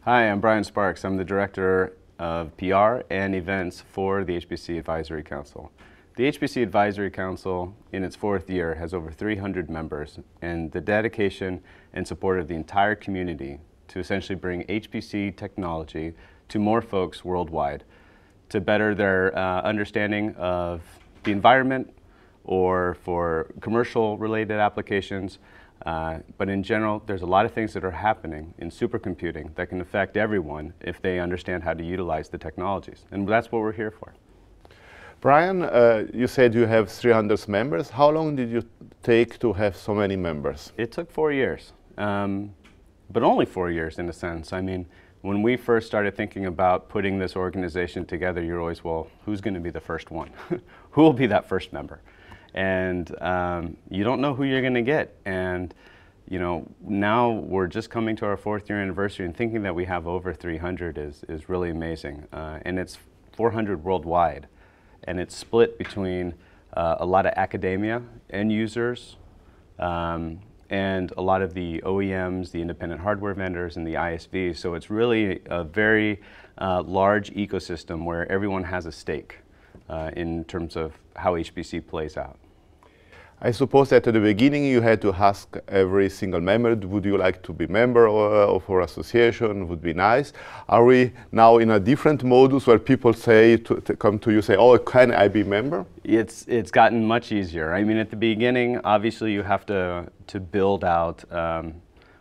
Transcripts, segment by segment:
Hi, I'm Brian Sparks. I'm the Director of PR and Events for the HPC Advisory Council. The HPC Advisory Council, in its 4th year, has over 300 members, and the dedication and support of the entire community to essentially bring HPC technology to more folks worldwide to better their understanding of the environment or for commercial related applications. But in general, there's a lot of things that are happening in supercomputing that can affect everyone if they understand how to utilize the technologies. And that's what we're here for. Brian, you said you have 300 members. How long did you take to have so many members? It took 4 years, but only 4 years in a sense. I mean, when we first started thinking about putting this organization together, you're always, well, who's going to be the first one? Who will be that first member? And you don't know who you're going to get. And you know, now we're just coming to our 4th year anniversary, and thinking that we have over 300 is really amazing. And it's 400 worldwide, and it's split between a lot of academia, end users, and a lot of the OEMs, the independent hardware vendors, and the ISVs. So it's really a very large ecosystem where everyone has a stake in terms of how HPC plays out. I suppose that at the beginning you had to ask every single member, would you like to be member of our association? Would be nice. Are we now in a different modus where people say, come to you say, oh, can I be member? It's gotten much easier. I mean, at the beginning, obviously you have to build out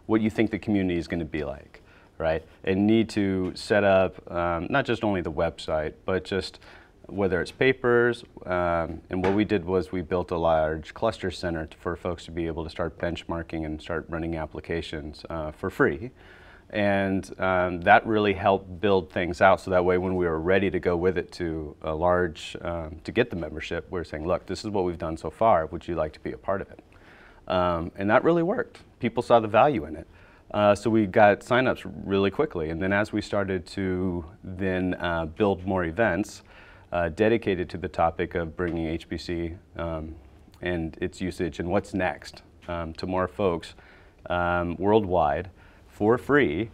what you think the community is going to be like, right? And need to set up not just only the website, but just whether it's papers, and what we did was we built a large cluster center for folks to be able to start benchmarking and start running applications for free. And that really helped build things out, so that way when we were ready to go with it to a large, to get the membership, we're saying, look, this is what we've done so far, would you like to be a part of it? And that really worked. People saw the value in it. So we got signups really quickly, and then as we started to then build more events, dedicated to the topic of bringing HPC and its usage and what's next to more folks worldwide for free,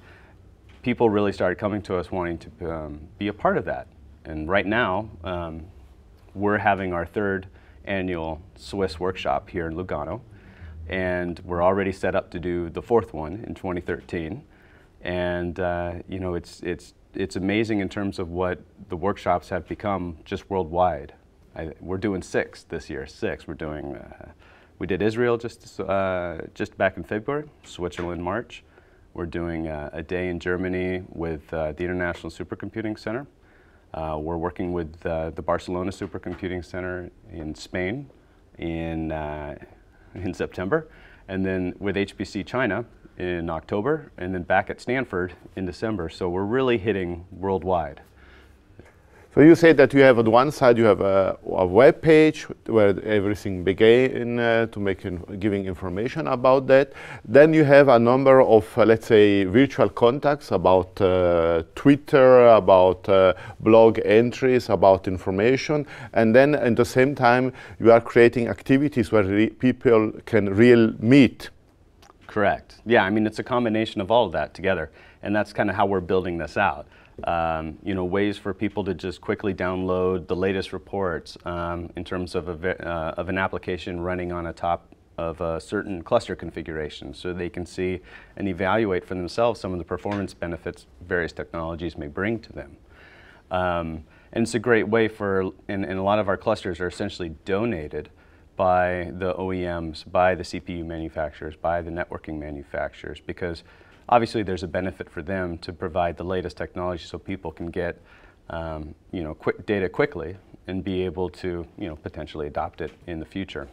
people really started coming to us wanting to be a part of that. And right now, we're having our 3rd annual Swiss workshop here in Lugano, and we're already set up to do the 4th one in 2013. And you know, it's amazing in terms of what the workshops have become just worldwide. We're doing 6 this year. 6. We're doing. We did Israel just back in February. Switzerland March. We're doing a day in Germany with the International Supercomputing Center. We're working with the Barcelona Supercomputing Center in Spain in September, and then with HPC China in October, and then back at Stanford in December. So we're really hitting worldwide. So you say that you have on one side you have a web page where everything began giving information about that. Then you have a number of let's say virtual contacts about Twitter, about blog entries, about information, and then at the same time you are creating activities where people can really meet. Correct. Yeah, I mean, it's a combination of all of that together, and that's kind of how we're building this out. You know, ways for people to just quickly download the latest reports in terms of an application running on a top of a certain cluster configuration, so they can see and evaluate for themselves some of the performance benefits various technologies may bring to them. And it's a great way for, and a lot of our clusters are essentially donated by the OEMs, by the CPU manufacturers, by the networking manufacturers, because obviously there's a benefit for them to provide the latest technology so people can get you know, quick data quickly and be able to, you know, potentially adopt it in the future.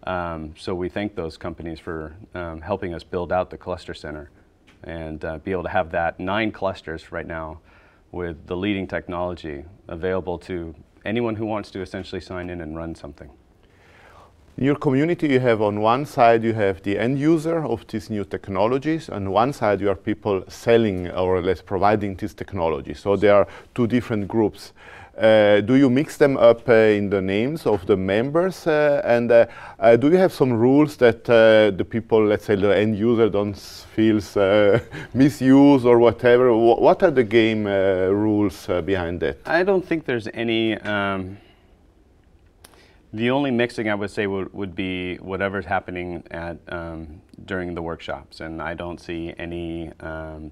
So we thank those companies for helping us build out the cluster center and be able to have that 9 clusters right now with the leading technology available to anyone who wants to essentially sign in and run something. In your community, you have on one side, you have the end user of these new technologies. On one side, you are people selling or less providing this technology. So there are two different groups. Do you mix them up in the names of the members? Do you have some rules that the people, let's say the end user, don't feel misused or whatever? What are the game rules behind that? I don't think there's any. The only mixing I would say would be whatever's happening at during the workshops, and I don't see any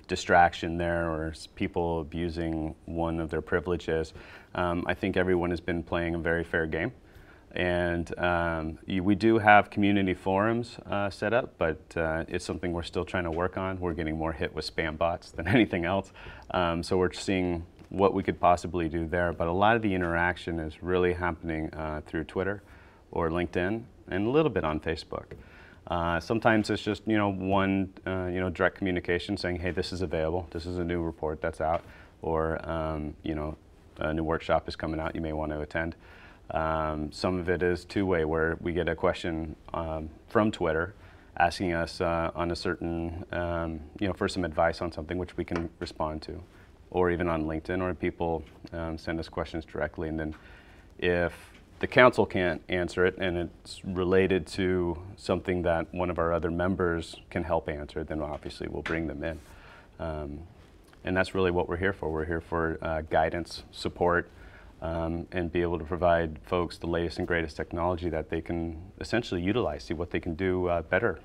distraction there or people abusing one of their privileges. I think everyone has been playing a very fair game, and we do have community forums set up, but it's something we're still trying to work on. We're getting more hit with spam bots than anything else, so we're seeing what we could possibly do there, but a lot of the interaction is really happening through Twitter or LinkedIn and a little bit on Facebook. Sometimes it's just one direct communication saying, hey, this is available, this is a new report that's out, or a new workshop is coming out, you may want to attend. Some of it is two-way, where we get a question from Twitter asking us on a certain, for some advice on something which we can respond to, or even on LinkedIn, or people send us questions directly. And then if the council can't answer it and it's related to something that one of our other members can help answer, then obviously we'll bring them in. And that's really what we're here for. We're here for guidance, support, and be able to provide folks the latest and greatest technology that they can essentially utilize, see what they can do better.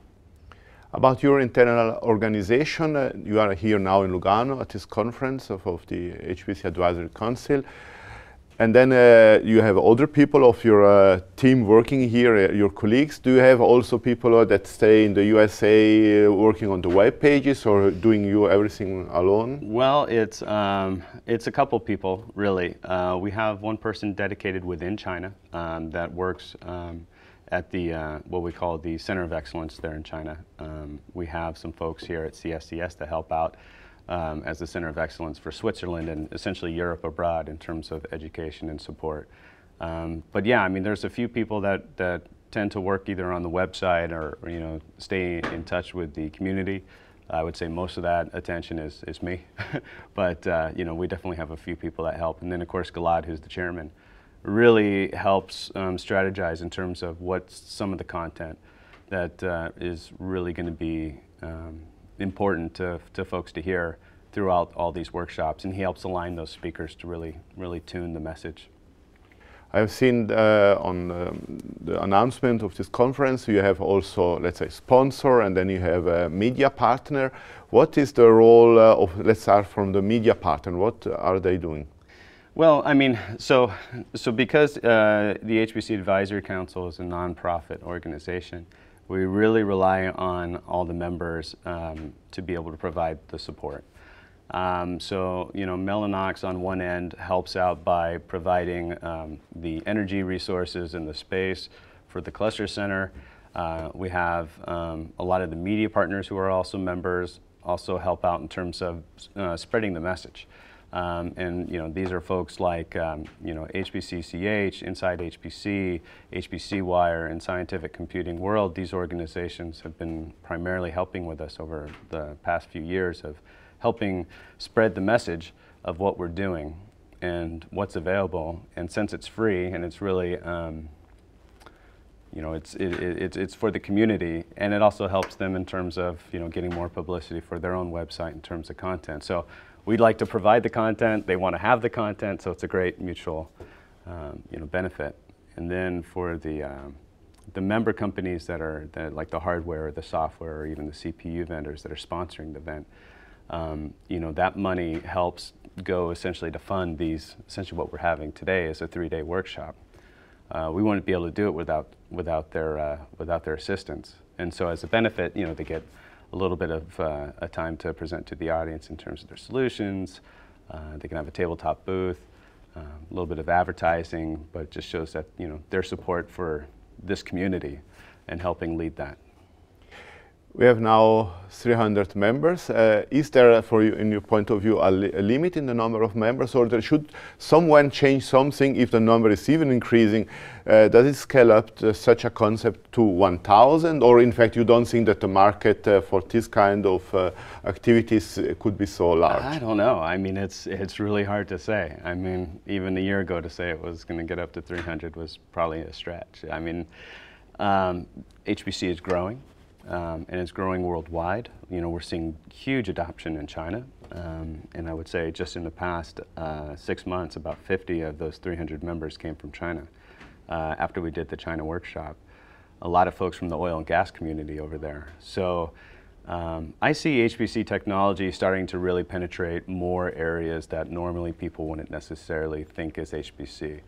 About your internal organization, you are here now in Lugano at this conference of the HPC Advisory Council. And then you have other people of your team working here, your colleagues. Do you have also people that stay in the USA working on the web pages, or doing everything alone? Well, it's a couple people, really. We have one person dedicated within China that works at the what we call the Center of Excellence there in China. We have some folks here at CSCS to help out as the Center of Excellence for Switzerland and essentially Europe abroad in terms of education and support. But yeah, I mean, there's a few people that tend to work either on the website or stay in touch with the community. I would say most of that attention is me, but we definitely have a few people that help. And then of course Gilad, who's the chairman, really helps strategize in terms of what's some of the content that is really going to be important to folks to hear throughout all these workshops, and he helps align those speakers to really tune the message. I've seen on the announcement of this conference, you have also, let's say, sponsor, and then you have a media partner. What is the role of, let's start from the media partner, what are they doing? Well, I mean, so because the HPC Advisory Council is a nonprofit organization, we really rely on all the members to be able to provide the support. Mellanox on one end helps out by providing the energy resources and the space for the cluster center. We have a lot of the media partners who are also members also help out in terms of spreading the message. These are folks like HPCCH, Inside HPC, HPC Wire, and Scientific Computing World. These organizations have been primarily helping with us over the past few years of helping spread the message of what we're doing and what's available. And since it's free and it's really, it's for the community, and it also helps them in terms of getting more publicity for their own website in terms of content. So we'd like to provide the content, they want to have the content, so it's a great mutual benefit. And then for the member companies that are like the hardware or the software or even the CPU vendors that are sponsoring the event, that money helps go essentially to fund these, essentially what we're having today is a 3-day workshop. We wouldn't be able to do it without their assistance. And so as a benefit, they get a little bit of a time to present to the audience in terms of their solutions. They can have a tabletop booth, a little bit of advertising, but it just shows that their support for this community and helping lead that. We have now 300 members. Is there, for you, in your point of view, a limit in the number of members, or there should someone change something if the number is even increasing? Does it scale up to such a concept to 1,000, or in fact you don't think that the market for this kind of activities could be so large? I don't know. I mean, it's really hard to say. I mean, even a year ago to say it was going to get up to 300 was probably a stretch. I mean, HPC is growing. And it's growing worldwide. You know, we're seeing huge adoption in China, and I would say just in the past 6 months, about 50 of those 300 members came from China. After we did the China workshop, a lot of folks from the oil and gas community over there. So I see HPC technology starting to really penetrate more areas that normally people wouldn't necessarily think is HPC.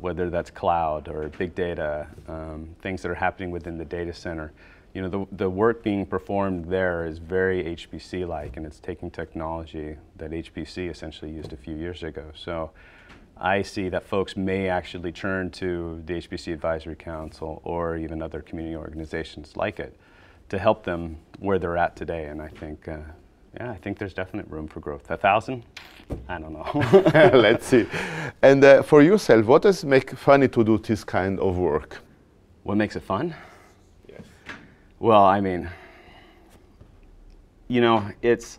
Whether that's cloud or big data, things that are happening within the data center. You know, the work being performed there is very HPC-like, and it's taking technology that HPC essentially used a few years ago. So I see that folks may actually turn to the HPC Advisory Council or even other community organizations like it to help them where they're at today. And I think, yeah, I think there's definite room for growth. 1,000? I don't know. Let's see. And for yourself, what does it make funny to do this kind of work? What makes it fun? Well, I mean, you know, it's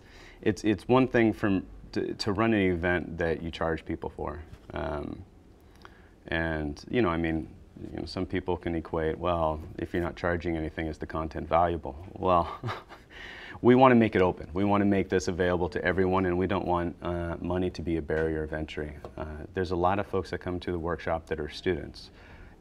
one thing to run an event that you charge people for, and you know, I mean, you know, some people can equate, well, if you're not charging anything, is the content valuable? Well, we want to make it open. We want to make this available to everyone, and we don't want money to be a barrier of entry. There's a lot of folks that come to the workshop that are students.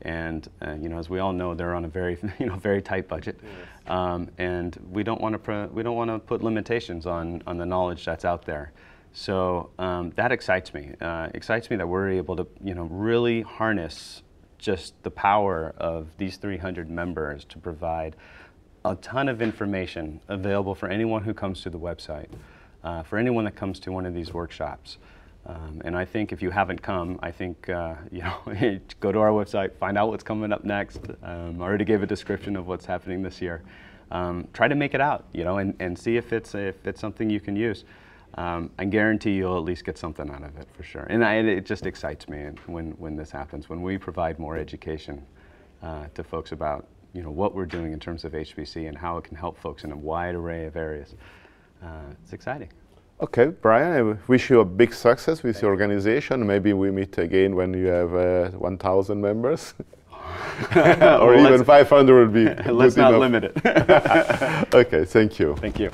And you know, as we all know, they're on a very, very tight budget, and we don't want to put limitations on the knowledge that's out there. So that excites me. Excites me that we're able to, you know, really harness just the power of these 300 members to provide a ton of information available for anyone who comes to the website, for anyone that comes to one of these workshops. And I think if you haven't come, I think, you know, go to our website, find out what's coming up next. I already gave a description of what's happening this year. Try to make it out, you know, and see if it's something you can use. I guarantee you'll at least get something out of it for sure. And it just excites me when this happens, when we provide more education to folks about, you know, what we're doing in terms of HPC and how it can help folks in a wide array of areas. It's exciting. Okay, Brian, I wish you a big success with your organization. Maybe we meet again when you have 1,000 members. Or well, even 500 would be let's not limit it. Okay, thank you. Thank you.